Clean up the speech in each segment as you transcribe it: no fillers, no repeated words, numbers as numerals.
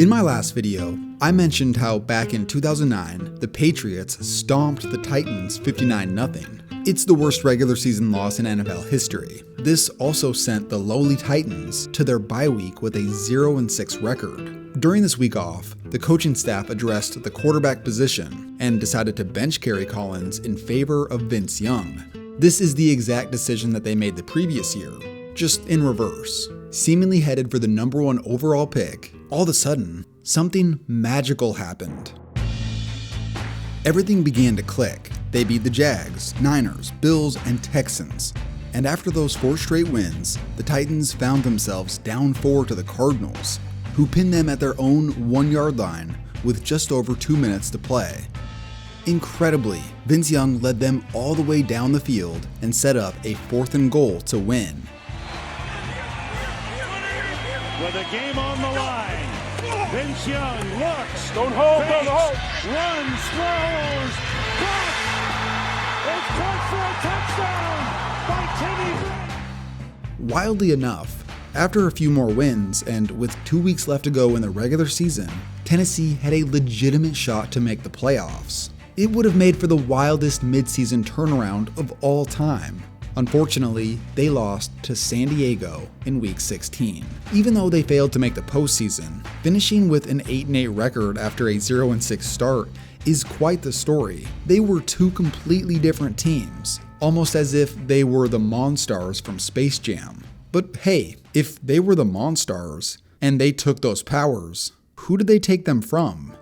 In my last video, I mentioned how back in 2009, the Patriots stomped the Titans 59-0. It's the worst regular season loss in NFL history. This also sent the lowly Titans to their bye week with a 0-6 record. During this week off, the coaching staff addressed the quarterback position and decided to bench Kerry Collins in favor of Vince Young. This is the exact decision that they made the previous year, just in reverse. Seemingly headed for the number 1 overall pick, all of a sudden, something magical happened. Everything began to click. They beat the Jags, Niners, Bills, and Texans. And after those 4 straight wins, the Titans found themselves down 4 to the Cardinals, who pinned them at their own 1-yard line with just over 2 minutes to play. Incredibly, Vince Young led them all the way down the field and set up a 4th and goal to win. With a game on the line, Vince Young looks, don't hold, fakes, don't hold, runs, throws, caught! It's caught for a touchdown by Timmy. Wildly enough, after a few more wins and with 2 weeks left to go in the regular season, Tennessee had a legitimate shot to make the playoffs. It would have made for the wildest midseason turnaround of all time. Unfortunately, they lost to San Diego in Week 16. Even though they failed to make the postseason, finishing with an 8-8 record after a 0-6 start is quite the story. They were 2 completely different teams, almost as if they were the Monstars from Space Jam. But hey, if they were the Monstars and they took those powers, who did they take them from?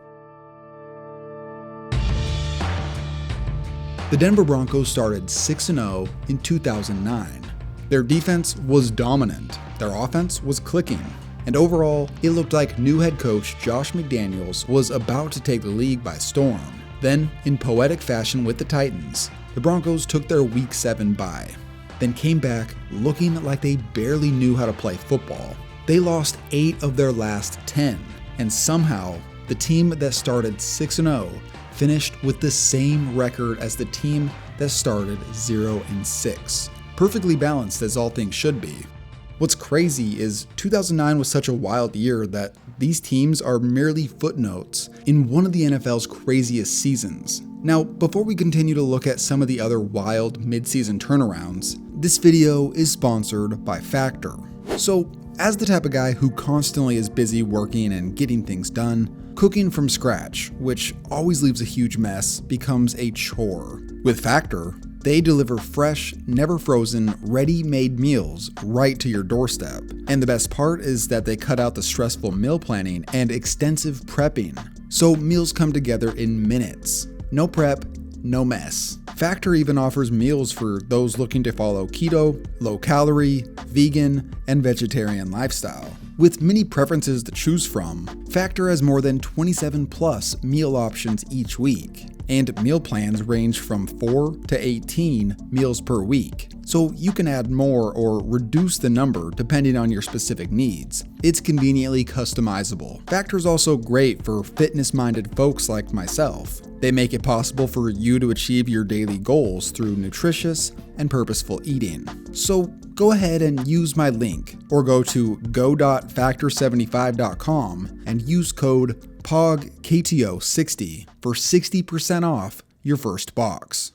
The Denver Broncos started 6-0 in 2009. Their defense was dominant, their offense was clicking, and overall, it looked like new head coach Josh McDaniels was about to take the league by storm. Then, in poetic fashion with the Titans, the Broncos took their Week 7 bye, then came back looking like they barely knew how to play football. They lost 8 of their last 10, and somehow, the team that started 6-0 finished with the same record as the team that started 0-6. Perfectly balanced as all things should be. What's crazy is 2009 was such a wild year that these teams are merely footnotes in one of the NFL's craziest seasons. Now, before we continue to look at some of the other wild mid-season turnarounds, this video is sponsored by Factor. So, as the type of guy who constantly is busy working and getting things done, cooking from scratch, which always leaves a huge mess, becomes a chore. With Factor, they deliver fresh, never frozen, ready-made meals right to your doorstep. And the best part is that they cut out the stressful meal planning and extensive prepping, so meals come together in minutes. No prep, no mess. Factor even offers meals for those looking to follow keto, low-calorie, vegan, and vegetarian lifestyle. With many preferences to choose from, Factor has more than 27 plus meal options each week, and meal plans range from 4 to 18 meals per week, so you can add more or reduce the number depending on your specific needs. It's conveniently customizable. Factor is also great for fitness-minded folks like myself. They make it possible for you to achieve your daily goals through nutritious and purposeful eating. So go ahead and use my link, or go to go.factor75.com and use code POGKTO60 for 60% off your first box.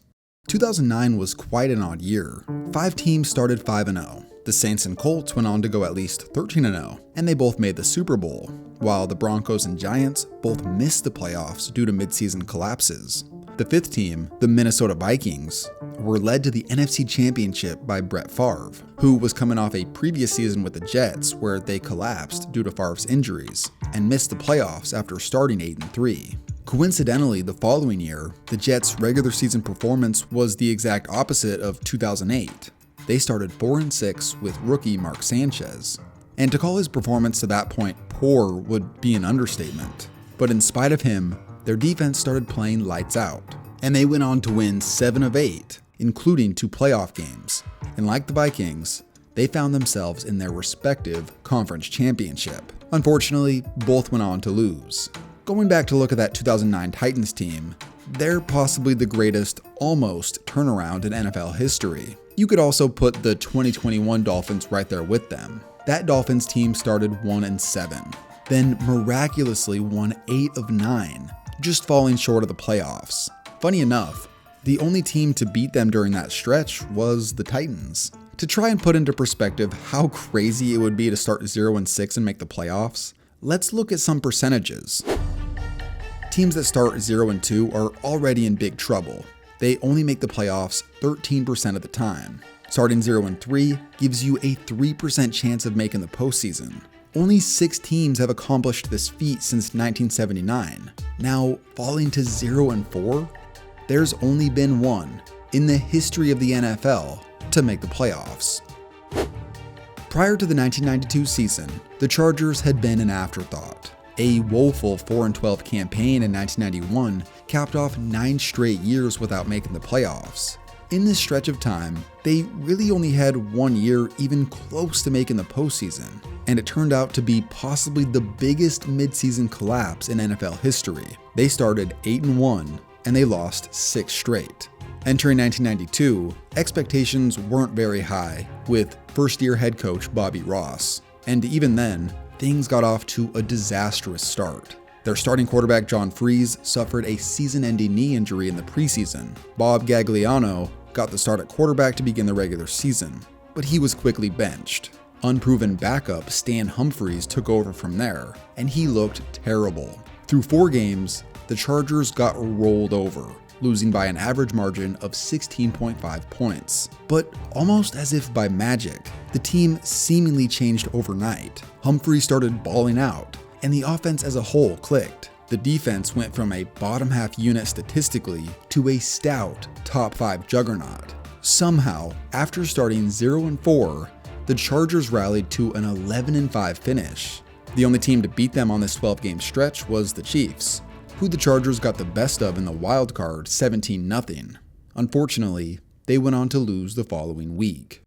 2009 was quite an odd year. 5 teams started 5-0. The Saints and Colts went on to go at least 13-0, and they both made the Super Bowl, while the Broncos and Giants both missed the playoffs due to midseason collapses. The 5th team, the Minnesota Vikings, were led to the NFC Championship by Brett Favre, who was coming off a previous season with the Jets where they collapsed due to Favre's injuries and missed the playoffs after starting 8-3. Coincidentally, the following year, the Jets' regular season performance was the exact opposite of 2008. They started 4-6 with rookie Mark Sanchez. And to call his performance to that point poor would be an understatement. But in spite of him, their defense started playing lights out, and they went on to win 7 of 8, including 2 playoff games. And like the Vikings, they found themselves in their respective conference championship. Unfortunately, both went on to lose. Going back to look at that 2009 Titans team, they're possibly the greatest almost turnaround in NFL history. You could also put the 2021 Dolphins right there with them. That Dolphins team started 1-7. then miraculously won 8 of 9, just falling short of the playoffs. Funny enough, the only team to beat them during that stretch was the Titans. To try and put into perspective how crazy it would be to start 0-6 and make the playoffs, let's look at some percentages. Teams that start 0-2 are already in big trouble. They only make the playoffs 13% of the time. Starting 0-3 gives you a 3% chance of making the postseason. Only 6 teams have accomplished this feat since 1979. Now, falling to 0-4? There's only been one in the history of the NFL to make the playoffs. Prior to the 1992 season, the Chargers had been an afterthought. A woeful 4-12 campaign in 1991 capped off 9 straight years without making the playoffs. In this stretch of time, they really only had 1 year even close to making the postseason, and it turned out to be possibly the biggest midseason collapse in NFL history. They started 8-1, and they lost 6 straight. Entering 1992, expectations weren't very high, with first-year head coach Bobby Ross, and even then, things got off to a disastrous start. Their starting quarterback John Freeze suffered a season-ending knee injury in the preseason. Bob Gagliano got the start at quarterback to begin the regular season, but he was quickly benched. Unproven backup Stan Humphries took over from there, and he looked terrible. Through 4 games, the Chargers got rolled over, losing by an average margin of 16.5 points. But almost as if by magic, the team seemingly changed overnight. Humphries started balling out, and the offense as a whole clicked. The defense went from a bottom half unit statistically to a stout top 5 juggernaut. Somehow, after starting 0-4, the Chargers rallied to an 11-5 finish. The only team to beat them on this 12-game stretch was the Chiefs, who the Chargers got the best of in the wild card 17-0. Unfortunately, they went on to lose the following week.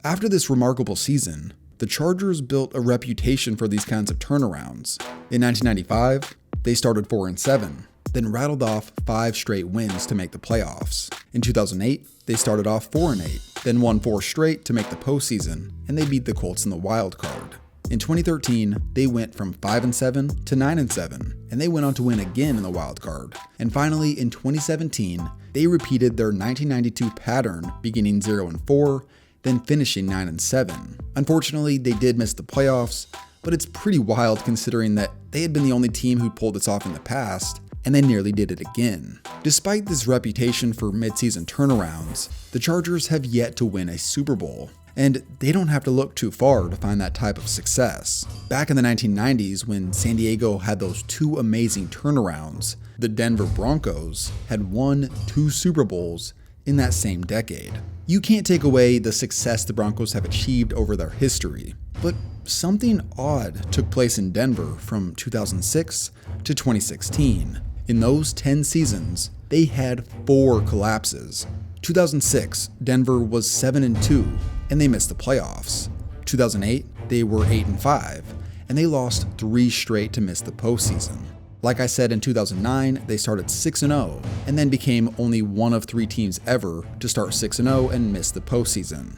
After this remarkable season, the Chargers built a reputation for these kinds of turnarounds. In 1995, they started 4-7, then rattled off 5 straight wins to make the playoffs. In 2008, they started off 4-8, then won 4 straight to make the postseason, and they beat the Colts in the wild card. In 2013, they went from 5-7 to 9-7, and they went on to win again in the wild card. And finally, in 2017, they repeated their 1992 pattern, beginning 0-4, then finishing 9-7. Unfortunately, they did miss the playoffs, but it's pretty wild considering that they had been the only team who pulled this off in the past, and they nearly did it again. Despite this reputation for midseason turnarounds, the Chargers have yet to win a Super Bowl, and they don't have to look too far to find that type of success. Back in the 1990s, when San Diego had those 2 amazing turnarounds, the Denver Broncos had won 2 Super Bowls in that same decade. You can't take away the success the Broncos have achieved over their history, but something odd took place in Denver from 2006 to 2016. In those 10 seasons, they had 4 collapses. 2006, Denver was 7-2, and they missed the playoffs. 2008, they were 8-5, and they lost 3 straight to miss the postseason. Like I said, in 2009, they started 6-0, and then became only one of 3 teams ever to start 6-0 and miss the postseason.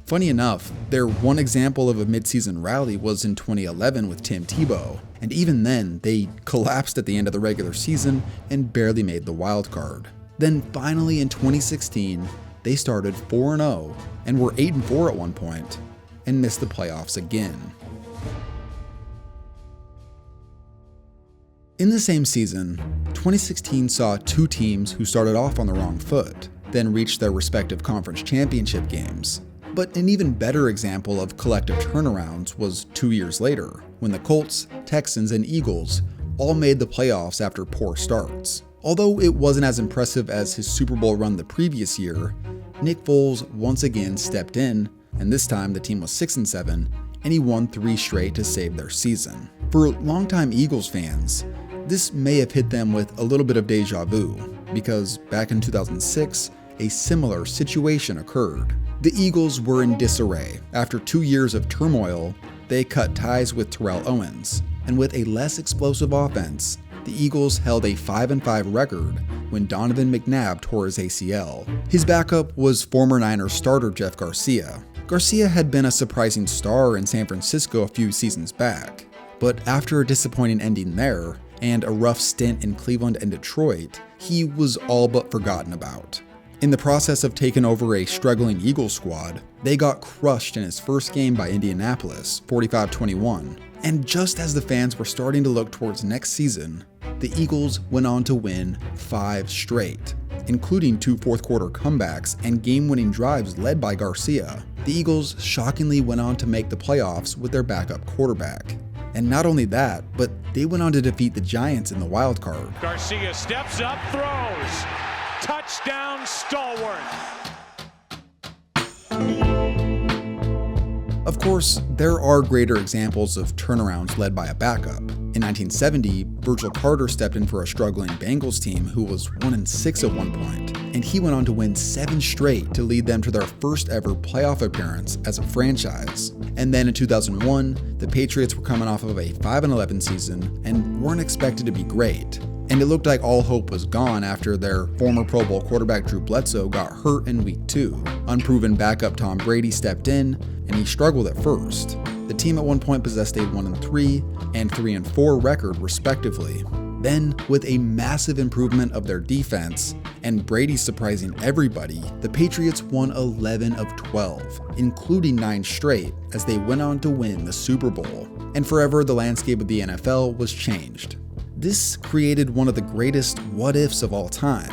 Funny enough, their one example of a midseason rally was in 2011 with Tim Tebow, and even then, they collapsed at the end of the regular season and barely made the wild card. Then finally in 2016, they started 4-0 and were 8-4 at one point, and missed the playoffs again. In the same season, 2016 saw 2 teams who started off on the wrong foot, then reached their respective conference championship games. But an even better example of collective turnarounds was 2 years later, when the Colts, Texans, and Eagles all made the playoffs after poor starts. Although it wasn't as impressive as his Super Bowl run the previous year, Nick Foles once again stepped in, and this time the team was 6-7, and he won 3 straight to save their season. For longtime Eagles fans, this may have hit them with a little bit of deja vu, because back in 2006, a similar situation occurred. The Eagles were in disarray. After 2 years of turmoil, they cut ties with Terrell Owens, and with a less explosive offense, the Eagles held a 5-5 record when Donovan McNabb tore his ACL. His backup was former Niners starter Jeff Garcia. Garcia had been a surprising star in San Francisco a few seasons back, but after a disappointing ending there, and a rough stint in Cleveland and Detroit, he was all but forgotten about. In the process of taking over a struggling Eagles squad, they got crushed in his first game by Indianapolis, 45-21. And just as the fans were starting to look towards next season, the Eagles went on to win 5 straight, including 2 fourth-quarter comebacks and game-winning drives led by Garcia. The Eagles shockingly went on to make the playoffs with their backup quarterback. And not only that, but they went on to defeat the Giants in the wild card. Garcia steps up, throws. Touchdown, Stalwart. Of course, there are greater examples of turnarounds led by a backup. In 1970, Virgil Carter stepped in for a struggling Bengals team who was 1-6 at one point, and he went on to win 7 straight to lead them to their first ever playoff appearance as a franchise. And then in 2001, the Patriots were coming off of a 5-11 season and weren't expected to be great. And it looked like all hope was gone after their former Pro Bowl quarterback Drew Bledsoe got hurt in week 2. Unproven backup Tom Brady stepped in, and he struggled at first. The team at one point possessed a 1-3 and 3-4 record respectively. Then, with a massive improvement of their defense, and Brady surprising everybody, the Patriots won 11 of 12, including 9 straight, as they went on to win the Super Bowl. And forever, the landscape of the NFL was changed. This created one of the greatest what-ifs of all time.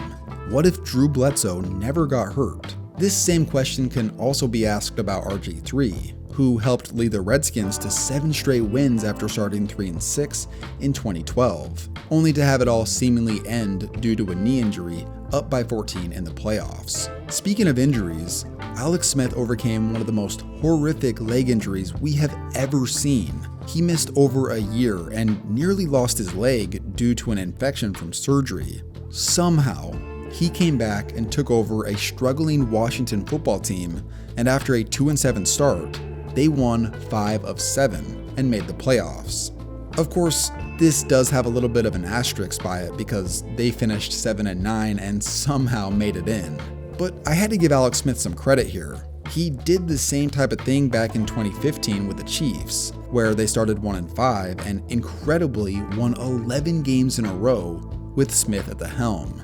What if Drew Bledsoe never got hurt? This same question can also be asked about RG3, who helped lead the Redskins to 7 straight wins after starting 3-6 in 2012, only to have it all seemingly end due to a knee injury up by 14 in the playoffs. Speaking of injuries, Alex Smith overcame one of the most horrific leg injuries we have ever seen. He missed over a year and nearly lost his leg due to an infection from surgery. Somehow, he came back and took over a struggling Washington football team, and after a 2-7 start, they won 5 of 7 and made the playoffs. Of course, this does have a little bit of an asterisk by it because they finished 7-9 and somehow made it in. But I had to give Alex Smith some credit here. He did the same type of thing back in 2015 with the Chiefs, where they started 1-5 and incredibly won 11 games in a row with Smith at the helm.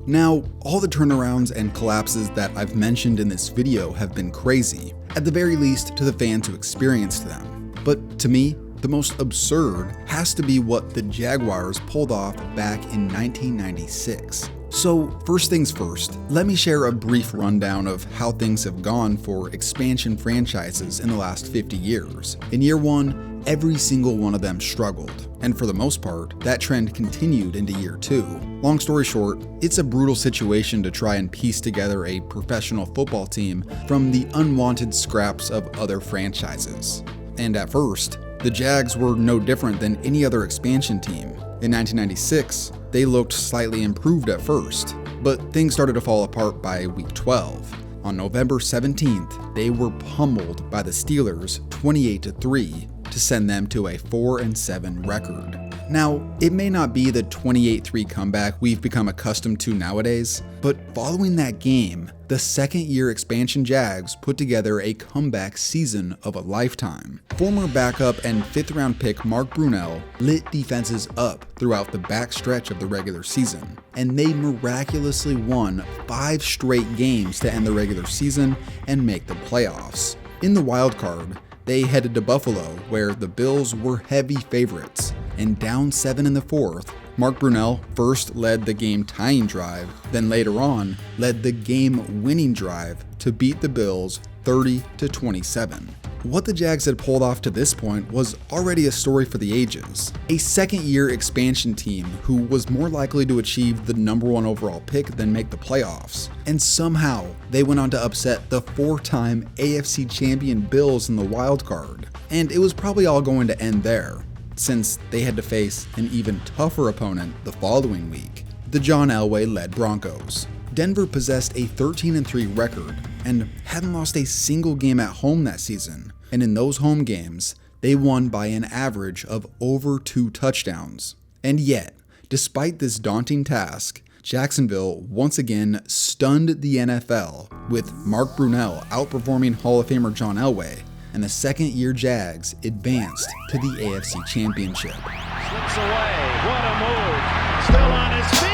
Now, all the turnarounds and collapses that I've mentioned in this video have been crazy, at the very least to the fans who experienced them. But to me, the most absurd has to be what the Jaguars pulled off back in 1996. So first things first, let me share a brief rundown of how things have gone for expansion franchises in the last 50 years. In year 1, every single one of them struggled, and for the most part, that trend continued into year 2. Long story short, it's a brutal situation to try and piece together a professional football team from the unwanted scraps of other franchises. And at first, the Jags were no different than any other expansion team. In 1996, they looked slightly improved at first, but things started to fall apart by week 12. On November 17th, they were pummeled by the Steelers 28-3 to send them to a 4-7 record. Now, it may not be the 28-3 comeback we've become accustomed to nowadays, but following that game, the second-year expansion Jags put together a comeback season of a lifetime. Former backup and 5th-round pick Mark Brunell lit defenses up throughout the backstretch of the regular season, and they miraculously won 5 straight games to end the regular season and make the playoffs. In the wild card, they headed to Buffalo, where the Bills were heavy favorites, and down 7 in the 4th, Mark Brunell first led the game-tying drive, then later on led the game-winning drive to beat the Bills 30-27. What the Jags had pulled off to this point was already a story for the ages. A second-year expansion team who was more likely to achieve the number 1 overall pick than make the playoffs. And somehow, they went on to upset the 4-time AFC champion Bills in the wild card. And it was probably all going to end there, since they had to face an even tougher opponent the following week, the John Elway-led Broncos. Denver possessed a 13-3 record and hadn't lost a single game at home that season, and in those home games, they won by an average of over 2 touchdowns. And yet, despite this daunting task, Jacksonville once again stunned the NFL, with Mark Brunell outperforming Hall of Famer John Elway and the second-year Jags advanced to the AFC Championship. Slips away. What a move. Still on his feet.